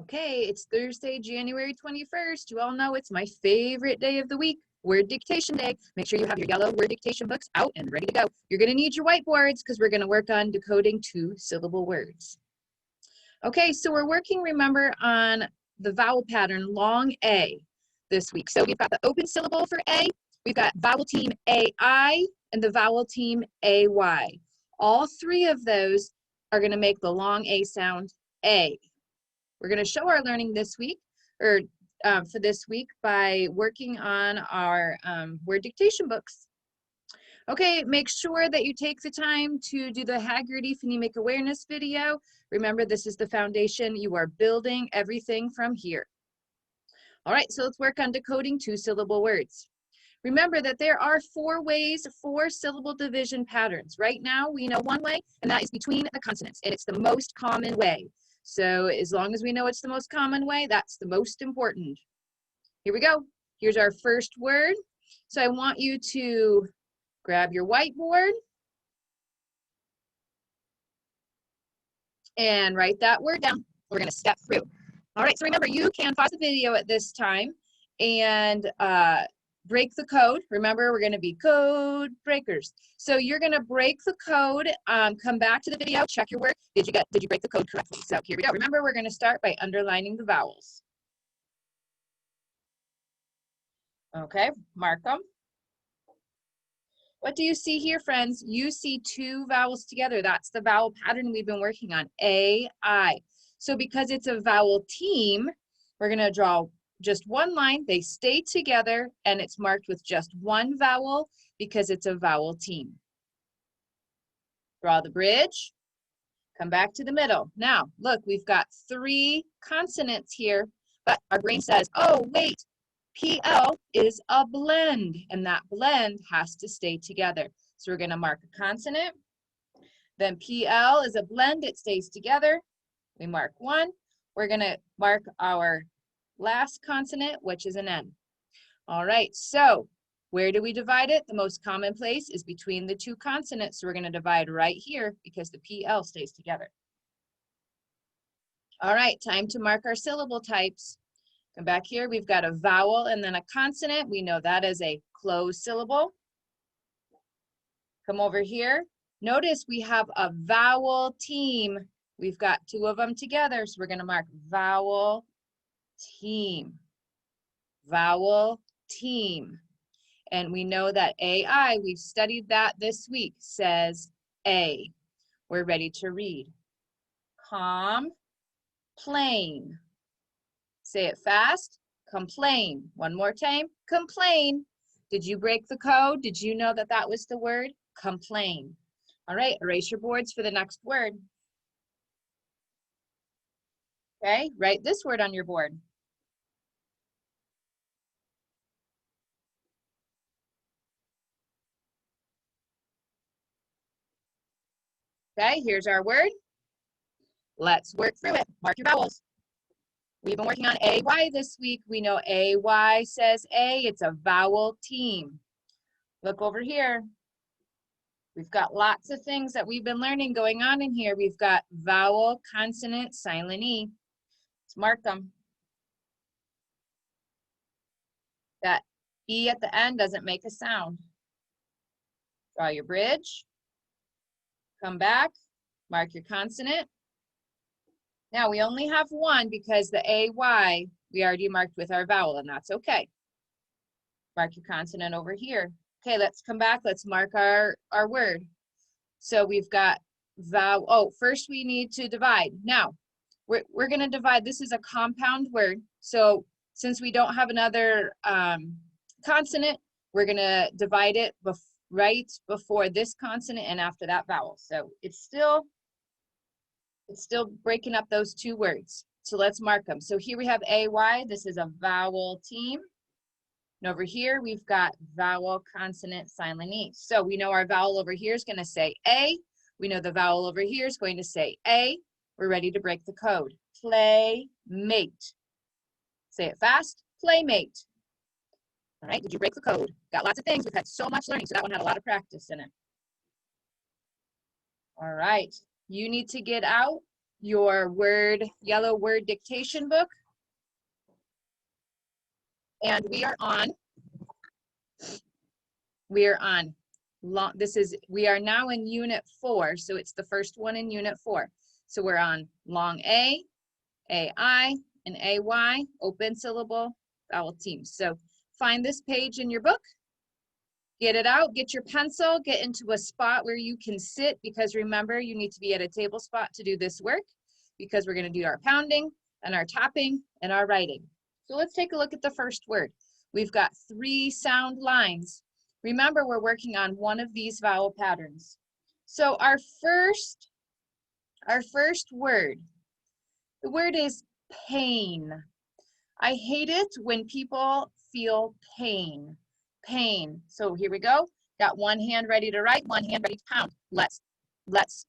Okay, it's Thursday, January 21st. You all know it's my favorite day of the week, Word Dictation Day. Make sure you have your yellow word dictation books out and ready to go. You're going to need your whiteboards because we're going to work on decoding 2-syllable words. Okay, so we're working, remember, on the vowel pattern long A this week. So we've got the open syllable for A, we've got vowel team AI, and the vowel team AY. All three of those are going to make the long A sound A. We're going to show our learning this week, or for this week, by working on our word dictation books. Okay, make sure that you take the time to do the Haggerty phonemic awareness video. Remember, this is the foundation. You are building everything from here. All right, so let's work on decoding 2-syllable words. Remember that there are 4 ways, 4 syllable division patterns. Right now, we know one way, and that is between the consonants, and it's the most common way. So as long as we know it's the most common way, that's the most important. Here we go. Here's our first word. So I want you to grab your whiteboard and write that word down. We're going to step through. All right, so remember, you can pause the video at this time and break the code. Remember, we're going to be code breakers. So you're going to break the code, come back to the video, check your work. Did you break the code correctly? So here we go. Remember, we're going to start by underlining the vowels. Okay, mark them. What do you see here, friends? You see 2 vowels together. That's the vowel pattern we've been working on, A, I. So because it's a vowel team, we're going to draw just one line. They stay together, and it's marked with just one vowel because it's a vowel team. Draw the bridge. Come back to the middle. Now, look, we've got 3 consonants here, but our brain says, oh, wait, PL is a blend, and that blend has to stay together. So we're going to mark a consonant. Then PL is a blend. It stays together. We mark 1. We're going to mark our last consonant, which is an N. All right, so where do we divide it? The most common place is between the 2 consonants. So we're going to divide right here because the PL stays together. All right, time to mark our syllable types. Come back here, we've got a vowel and then a consonant. We know that is a closed syllable. Come over here. Notice we have a vowel team. We've got 2 of them together, so we're going to mark vowel team. Vowel team. And we know that AI, we've studied that this week, says A. We're ready to read. Complain. Say it fast. Complain. One more time. Complain. Did you break the code? Did you know that that was the word? Complain. All right, erase your boards for the next word. Okay, write this word on your board. Okay, here's our word. Let's work through it. Mark your vowels. We've been working on AY this week. We know AY says A, it's a vowel team. Look over here. We've got lots of things that we've been learning going on in here. We've got vowel, consonant, silent E. Let's mark them. That E at the end doesn't make a sound. Draw your bridge. Come back, mark your consonant. Now we only have 1 because the AY we already marked with our vowel, and that's okay. Mark your consonant over here. Okay, let's come back. Let's mark our word. So we've got vowel. Oh, first we need to divide. Now, we're going to divide. This is a compound word. So since we don't have another consonant, we're going to divide it right before this consonant and after that vowel. So it's still breaking up those 2 words. So let's mark them. So here we have AY. This is a vowel team. And over here, we've got vowel, consonant, silent E. So we know our vowel over here is going to say A. We know the vowel over here is going to say A. We're ready to break the code. Playmate. Say it fast. Playmate. All right, did you break the code? Got lots of things. We've had so much learning, so that one had a lot of practice in it. All right, you need to get out your yellow word dictation book. And we are on we are now in unit 4, so it's the first one in unit 4. So we're on long A, AI, and AY, open syllable, vowel teams. So find this page in your book, get it out, get your pencil, get into a spot where you can sit, because remember, you need to be at a table spot to do this work, because we're going to do our pounding and our tapping and our writing. So let's take a look at the first word. We've got 3 sound lines. Remember, we're working on one of these vowel patterns. So our first word, the word is pain. I hate it when people feel pain. Pain. So here we go. Got one hand ready to write, one hand ready to pound. Let's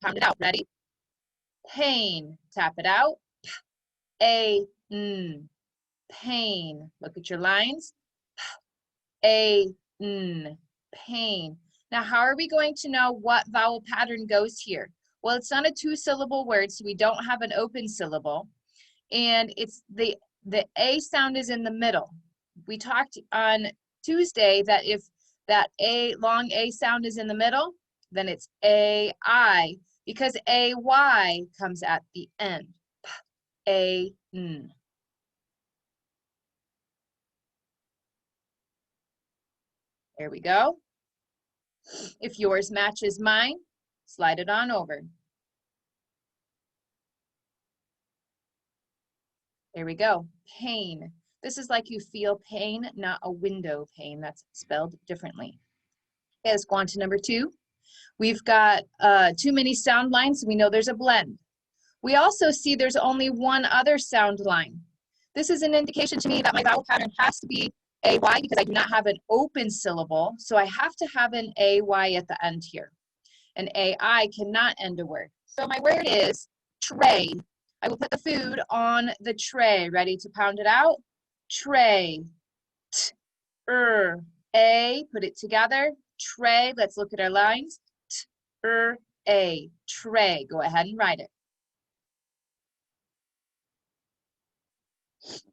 pound it out. Ready? Pain. Tap it out. Pain. Look at your lines. Pain. Now, how are we going to know what vowel pattern goes here? Well, it's not a 2-syllable word, so we don't have an open syllable. And it's the A sound is in the middle. We talked on Tuesday that if that long A sound is in the middle, then it's AI, because AY comes at the end. There we go. If yours matches mine, slide it on over. There we go. Pain. This is like you feel pain, not a window pane. That's spelled differently. Okay, let's go on to number 2. We've got too many sound lines, so we know there's a blend. We also see there's only one other sound line. This is an indication to me that my vowel pattern has to be AY, because I do not have an open syllable, so I have to have an AY at the end here. An AI cannot end a word. So my word is tray. I will put the food on the tray. Ready to pound it out? Tray. A. Put it together. Tray. Let's look at our lines. A. Tray. Go ahead and write it.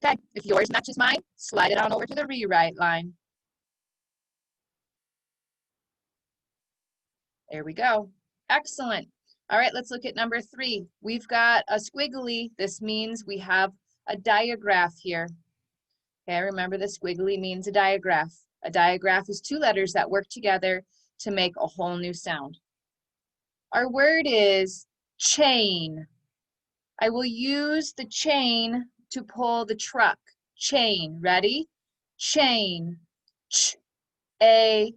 Okay, if yours matches mine, slide it on over to the rewrite line. There we go. Excellent. All right, let's look at number 3. We've got a squiggly. This means we have a digraph here. Okay, remember the squiggly means a digraph. A digraph is 2 letters that work together to make a whole new sound. Our word is chain. I will use the chain to pull the truck. Chain. Ready? Chain. Ch-a-n.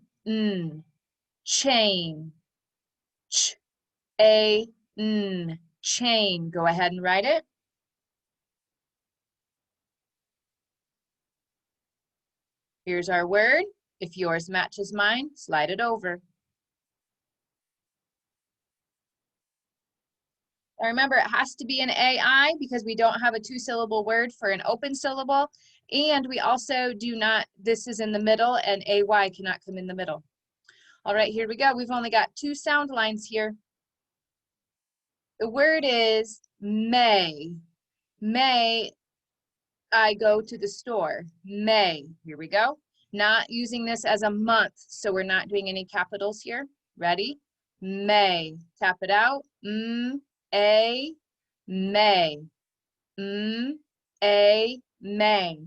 Chain. Ch-a-n. Chain. Go ahead and write it. Here's our word. If yours matches mine, slide it over. Now remember, it has to be an AI because we don't have a 2-syllable word for an open syllable. And we also do not, this is in the middle, and AY cannot come in the middle. All right, here we go. We've only got 2 sound lines here. The word is May. May I go to the store? May. Here we go. Not using this as a month, so we're not doing any capitals here. Ready? May. Tap it out. A, May. A, May.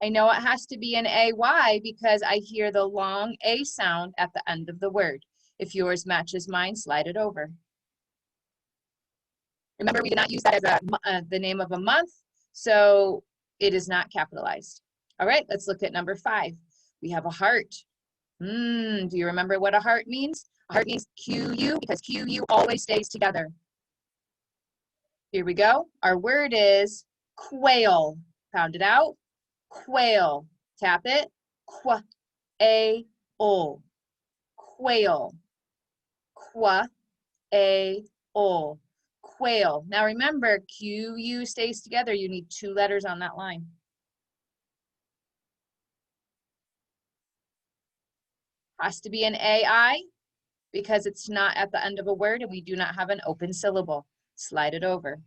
I know it has to be an AY because I hear the long A sound at the end of the word. If yours matches mine, slide it over. Remember, we did not use that as the name of a month, so it is not capitalized. All right, let's look at number 5. We have a heart. Do you remember what a heart means? A heart means QU because QU always stays together. Here we go. Our word is quail. Pound it out. Quail. Tap it. Qua-a-ol. Quail. Qua-a-ol. Quail. Now remember, QU stays together. You need 2 letters on that line. Has to be an AI. because it's not at the end of a word and we do not have an open syllable. Slide it over.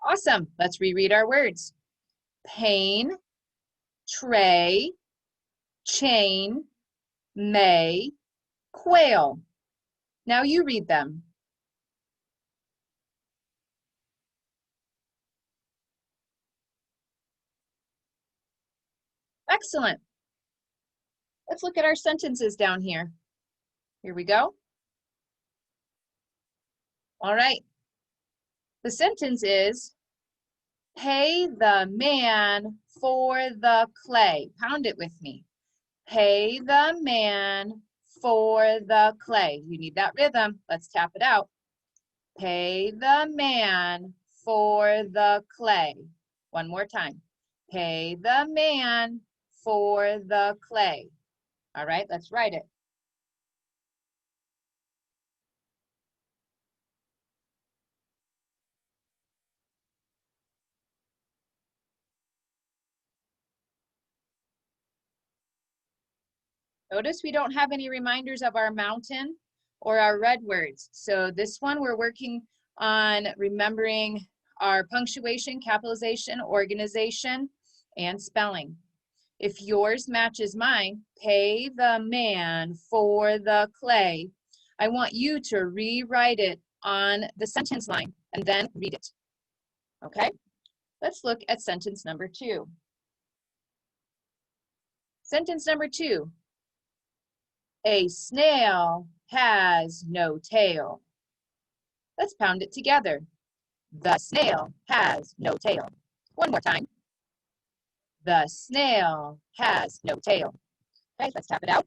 Awesome. Let's reread our words. Pain, tray, chain, may, quail. Now you read them. Excellent. Let's look at our sentences down here. Here we go. All right. The sentence is, pay the man for the clay. Pound it with me. Pay the man for the clay. You need that rhythm. Let's tap it out. Pay the man for the clay. One more time. Pay the man for the clay. All right, let's write it. Notice we don't have any reminders of our mountain or our red words. So this one we're working on remembering our punctuation, capitalization, organization, and spelling. If yours matches mine, pay the man for the clay. I want you to rewrite it on the sentence line and then read it. Okay? Let's look at sentence number 2. Sentence number 2. A snail has no tail. Let's pound it together. The snail has no tail. One more time. The snail has no tail. Okay, let's tap it out.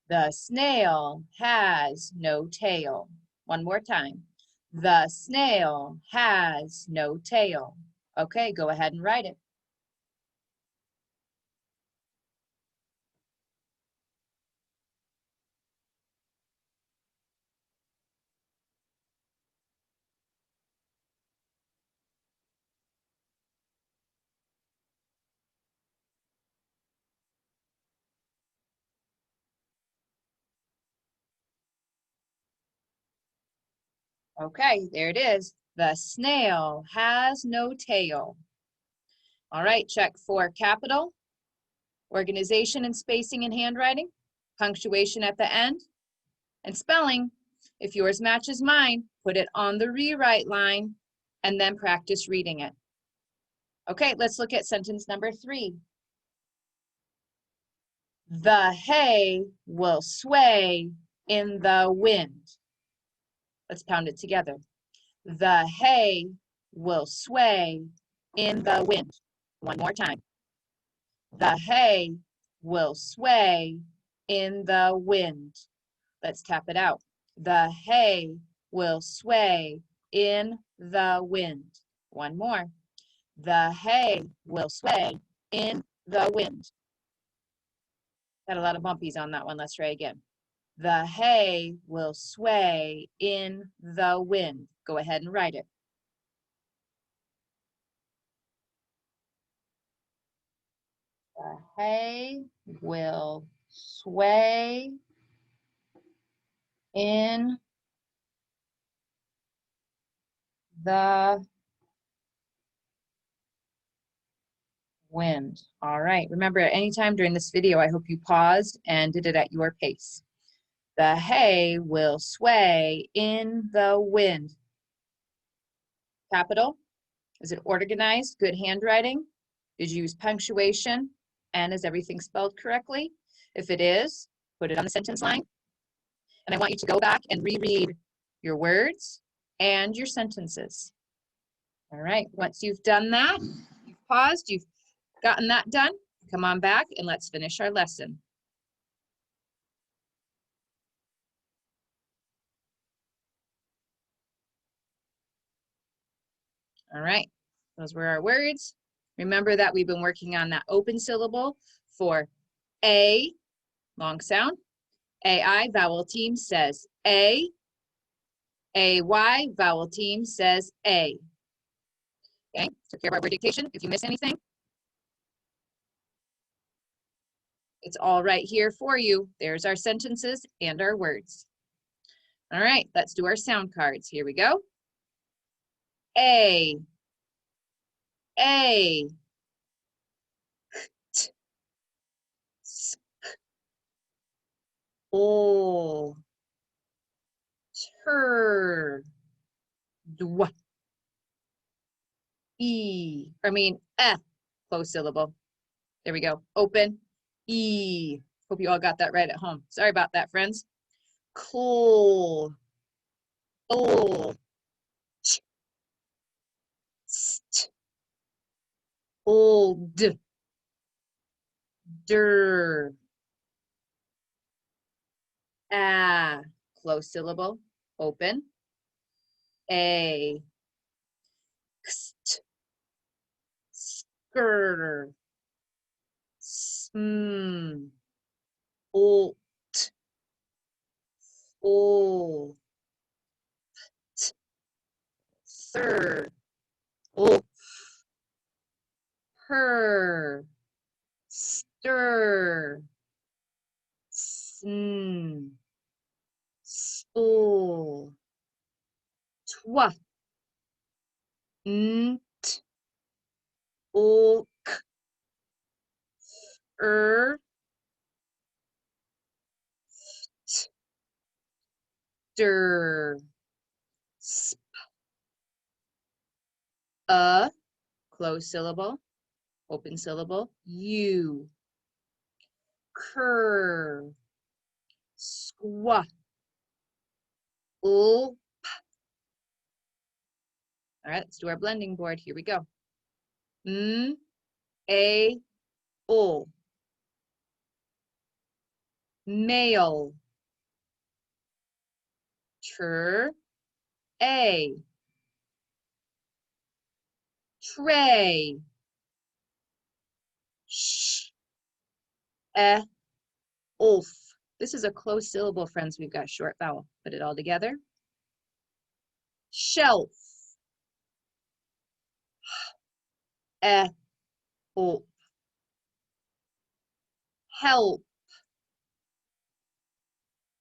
The snail has no tail. One more time. The snail has no tail. Okay, go ahead and write it. Okay, there it is. The snail has no tail. All right, check for capital, organization and spacing and handwriting, punctuation at the end, and spelling. If yours matches mine, put it on the rewrite line and then practice reading it. Okay, let's look at sentence number 3. The hay will sway in the wind. Let's pound it together. The hay will sway in the wind. One more time. The hay will sway in the wind. Let's tap it out. The hay will sway in the wind. One more. The hay will sway in the wind. Got a lot of bumpies on that one. Let's try again. The hay will sway in the wind. Go ahead and write it. The hay will sway in the wind. All right. Remember, at any time during this video, I hope you paused and did it at your pace. The hay will sway in the wind. Capital. Is it organized? Good handwriting? Did you use punctuation? And is everything spelled correctly? If it is, put it on the sentence line. And I want you to go back and reread your words and your sentences. All right, once you've done that, you've paused, you've gotten that done, come on back and let's finish our lesson. All right, those were our words. Remember that we've been working on that open syllable for A, long sound. AI, vowel team says A. AY, vowel team says A. Okay, took care of our word dictation. If you miss anything, It's all right here for you. There's our sentences and our words. All right, let's do our sound cards. Here we go. A, A, T, S, O, Tur, Dw, E, closed syllable. There we go. Open, E. Hope you all got that right at home. Sorry about that, friends. Cool, O, Ch, St, Old, Der, closed syllable. Open, A, Xt, Skr, Sm, Olt, Ol, T, Thir, Ulf, Her, Stir, Sn, Spool, Twa, Nt, Olk, T, Der, Sp, closed syllable, open syllable, U, Cur, Squa, Ulp. All right, let's do our blending board. Here we go. A, ul, male, Tur, a, tray, sh, ulf. This is a closed syllable, friends. We've got short vowel. Put it all together. Shelf, ulp. Help,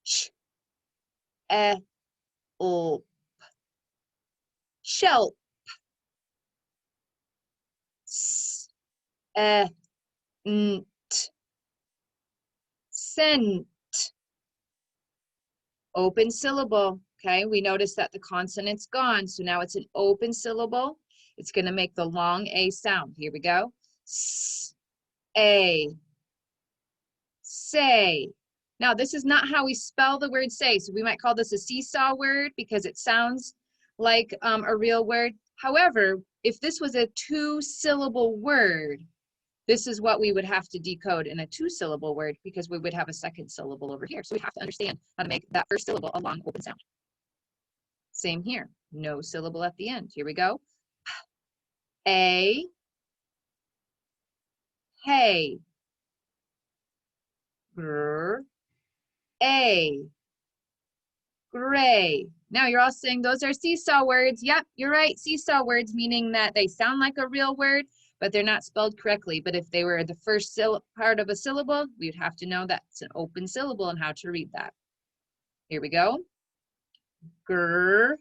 ch, ulp. Shelp, s, nt. Scent, open syllable. Okay, we notice that the consonant's gone, so now it's an open syllable. It's going to make the long A sound. Here we go. S, A, say. Now, this is not how we spell the word say, so we might call this a seesaw word because it sounds like a real word. However, if this was a two-syllable word, this is what we would have to decode in a two-syllable word because we would have a second syllable over here. So we have to understand how to make that first syllable a long open sound. Same here, no syllable at the end. Here we go. A, hey. Gr, a, gray. Now you're all saying those are seesaw words. Yep, you're right, seesaw words, meaning that they sound like a real word, but they're not spelled correctly. But if they were the first part of a syllable, we'd have to know that's an open syllable and how to read that. Here we go. Gr,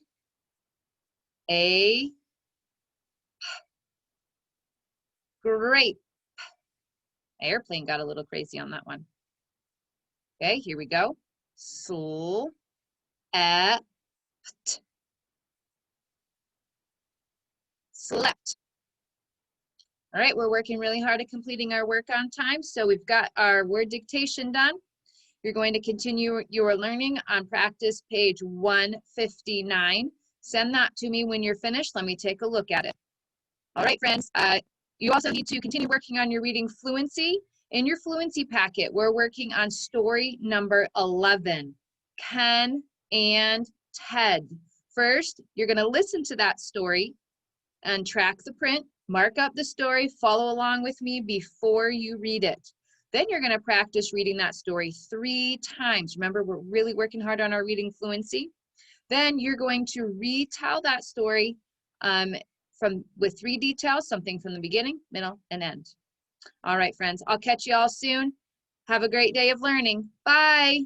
a, grape. Airplane got a little crazy on that one. Okay, here we go. Sl, at, slept. All right, we're working really hard at completing our work on time. So we've got our word dictation done. You're going to continue your learning on practice page 159. Send that to me when you're finished. Let me take a look at it. All right, friends, you also need to continue working on your reading fluency. In your fluency packet, we're working on story number 11, Ken and Ted. First, you're going to listen to that story and track the print, mark up the story, follow along with me before you read it. Then you're going to practice reading that story 3 times. Remember, we're really working hard on our reading fluency. Then you're going to retell that story with 3 details, something from the beginning, middle, and end. All right, friends, I'll catch you all soon. Have a great day of learning. Bye.